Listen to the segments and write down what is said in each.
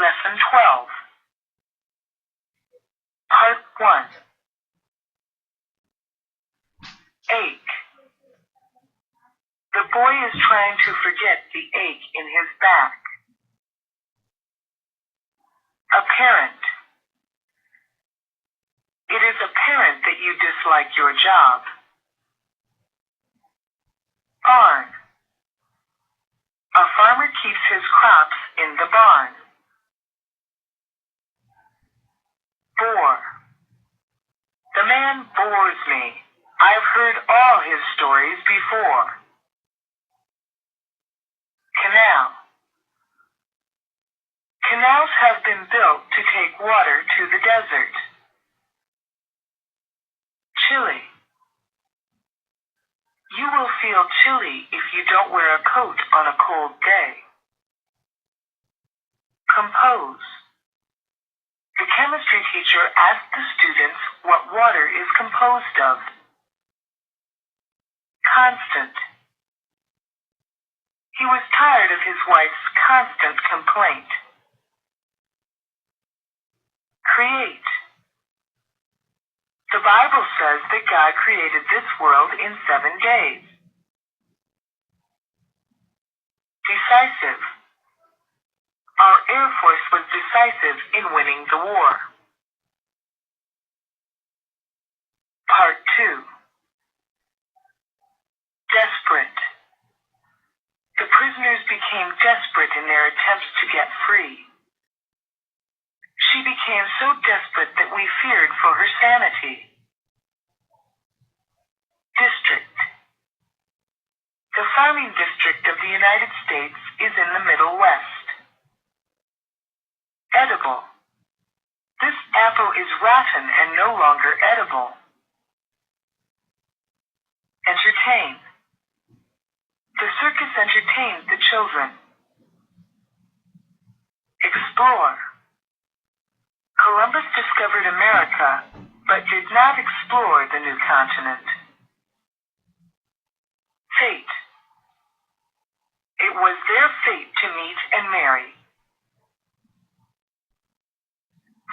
Lesson 12. Part 1. Ache. The boy is trying to forget the ache in his back. Apparent. It is apparent that you dislike your job. Barn. A farmer keeps his crops in the barn. Bore. The man bores me. I've heard all his stories before. Canal. Canals have been built to take water to the desert. Chilly. You will feel chilly if you don't wear a coat on a cold day. Compose. The chemistry teacher asked the students what water is composed of. Constant. He was tired of his wife's constant complaint. Create. The Bible says that God created this world in 7 days. Decisive. Our Air Force was decisive in winning the war. Part 2. Desperate. The prisoners became desperate in their attempts to get free. She became so desperate that we feared for her sanity. District. The farming district of the United States is in the Middle West. Edible. This apple is rotten and no longer edible. Entertain. The circus entertained the children. Explore. Columbus discovered America, but did not explore the new continent. Fate. It was their fate to meet and marry.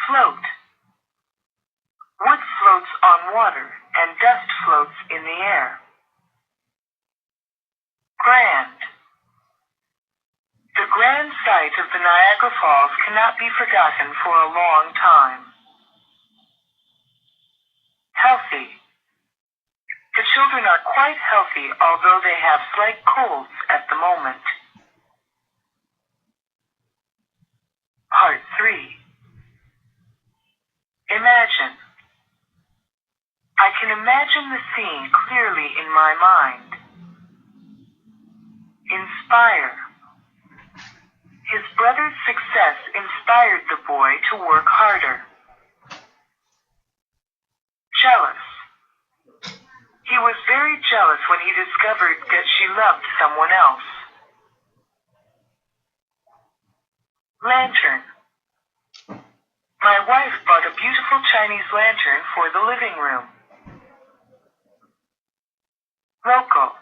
Float. Wood floats on water and dust floats in the air. Grand. The grand sight of the Niagara Falls cannot be forgotten for a long time. Healthy. The children are quite healthy, although they have slight colds at the moment. Part 3. Imagine. I can imagine the scene clearly in my mind. Inspire. His brother's success inspired the boy to work harder. Jealous. He was very jealous when he discovered that she loved someone else. Lantern. My wife bought a beautiful Chinese lantern for the living room. Local.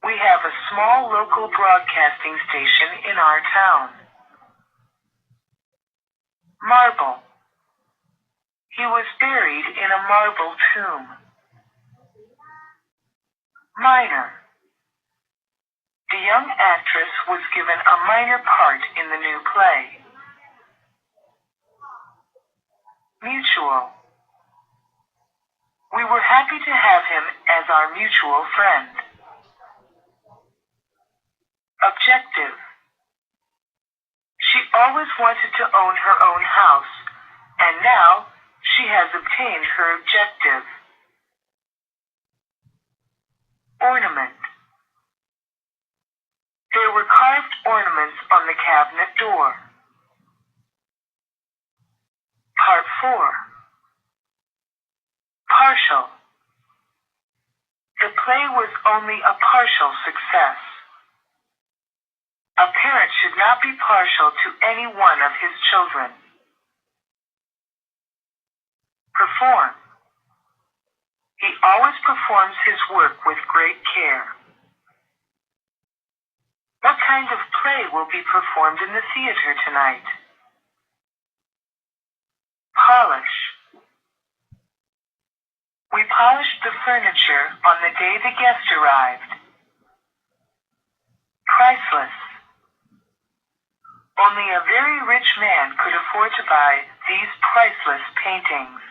We have a small local broadcasting station in our town. Marble. He was buried in a marble tomb. Minor. The young actress was given a minor part in the new play. Mutual. We were happy to have him as our mutual friend. Objective. She always wanted to own her own house, and now she has obtained her objective. Ornament. There were carved ornaments on the cabinet door. Part 4. Partial. The play was only a partial success. A parent should not be partial to any one of his children. Perform. He always performs his work with great care. What kind of play will be performed in the theater tonight. Polish. We polished the furniture on the day the guest arrived. Priceless. Only a very rich man could afford to buy these priceless paintings.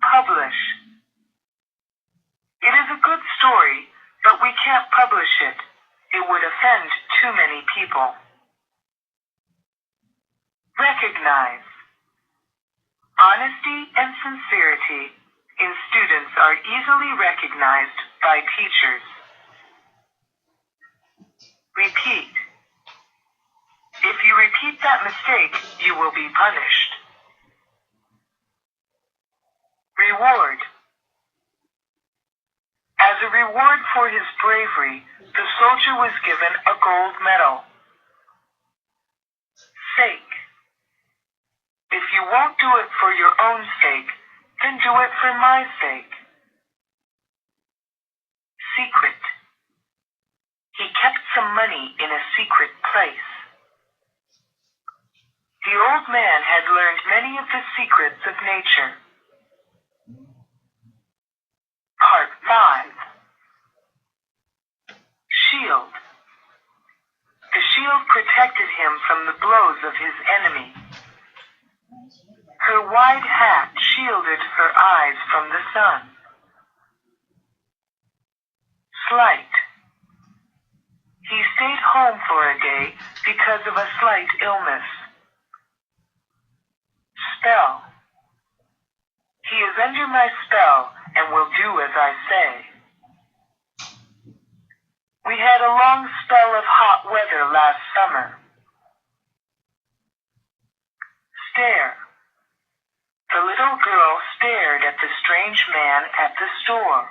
Publish. It is a good story, but we can't publish it. It would offend too many people. Recognize. Honesty and sincerity in students are easily recognized by teachers. Repeat. If you repeat that mistake, you will be punished. Reward. As a reward for his bravery, the soldier was given a gold medal. Sake. If you won't do it for your own sake, then do it for my sake. Secret. He kept some money in a secret place. The old man had learned many of the secrets of nature. Part 5. Shield. The shield protected him from the blows of his enemy. Her wide hat shielded her eyes from the sun. Slight. He stayed home for a day because of a slight illness. Spell. He is under my spell and will do as I say. We had a long spell of hot weather last summer. Stare. The little girl stared at the strange man at the store.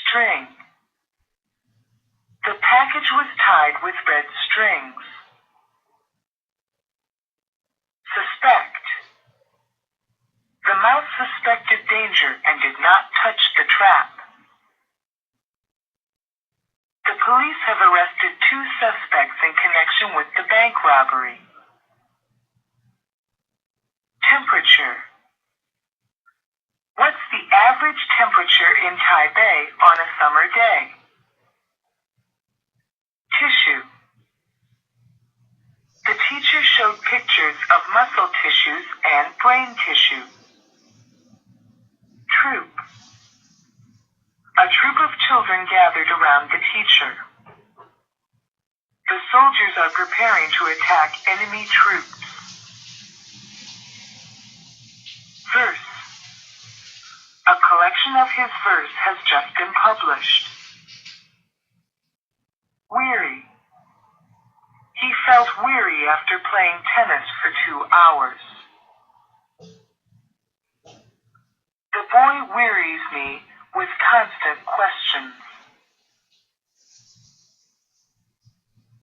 String. The package was tied with red strings. Suspect. The mouse suspected danger and did not touch the trap. The police have arrested 2 suspects in connection with the bank robbery. Temperature. What's the average temperature in Taipei on a summer day? Tissue. The teacher showed pictures of muscle tissues and brain tissue. Troop. A troop of children gathered around the teacher. The soldiers are preparing to attack enemy troops. Verse. A collection of his verse has just been published. Weary. He felt weary after playing tennis for 2 hours. The boy wearies me with constant questions.